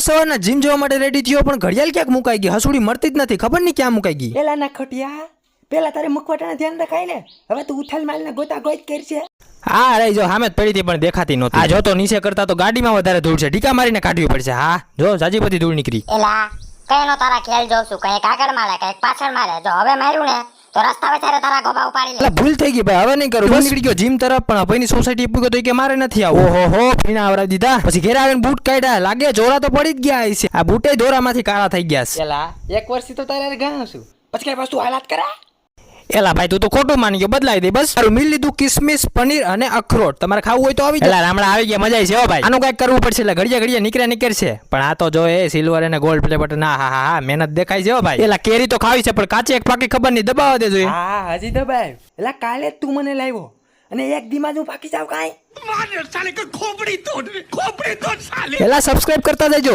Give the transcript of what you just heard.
સવારના જીમ જવા માટે રેડી થયો પણ ઘડિયાળ ક્યાંક મુકાઈ ગઈ. હસુડી મળતી જ નથી, ખબર નહીં ક્યાં મુકાઈ ગઈ. પેલા ના ખટિયા પેલા તારે મુખવાટાના ધ્યાન રખાય ને. હવે તું ઉથલ માલ ને ગોતા ગોત કરશે. હા રહી જો સામે જ પડી હતી પણ દેખાતી નહોતી. આ જો તો નીચે કરતા તો ગાડીમાં વધારે ધૂળ છે, ઢીકા મારીને કાઢવી પડશે. હા જો જાજી બધી ધૂળ નીકળી. એલા કઈનો તારા ખેલ જોઉં છું, કઈક આગળ મારે કઈક પાછળ મારે. જો હવે માર્યું ને તો રસ્તા વચારે તારા ગોબા ઉપાડી લે. એટલે ભૂલ થઈ ગઈ ભાઈ, હવે નહીં કરું. બસ નીકળી ગયો જીમ તરફ પણ ભાઈની સોસાયટી પૂગ્યો તો કે મારે નથી આવું. ઓહો હો ફીણા આવરાવી દીધા. પછી ઘેર આવીને બૂટ કાઢ્યા, લાગે જોરા તો પડી જ ગયા છે. આ બૂટે દોરામાંથી કાળા થઈ ગયા છે. પેલા એક વર્ષથી તો તારે ગામ છું, પછી કઈ વસ્તુ હાલાત કરા. એલા ભાઈ તું તો ખોટું માની ગયો, બદલાઈ દે બસ. સારું મિલ લીધું કિસમિસ પનીર અને અખરોટ. તમારે ખાવું હોય તો આવી જાય. રામડા આવી ગયા, મજા છે હો ભાઈ. આનું કઈક કરવું પડશે એટલે ઘડિયા નીકળશે. પણ આ તો જો એ સિલ્વર અને ગોલ્ડ પ્લે બટન. હા મહેનત દેખાય છે હો ભાઈ. એલા કેરી તો ખાવી છે પણ કાચી એક પાકી ખબર નહીં, દબાવવા દેજો. હા હજી દબાવ. એલા કાલે તું મને લાવ્યો અને એક દીમાં હું પાકી જાવ કાઈ. એલા સબસ્ક્રાઇબ કરતા જજો.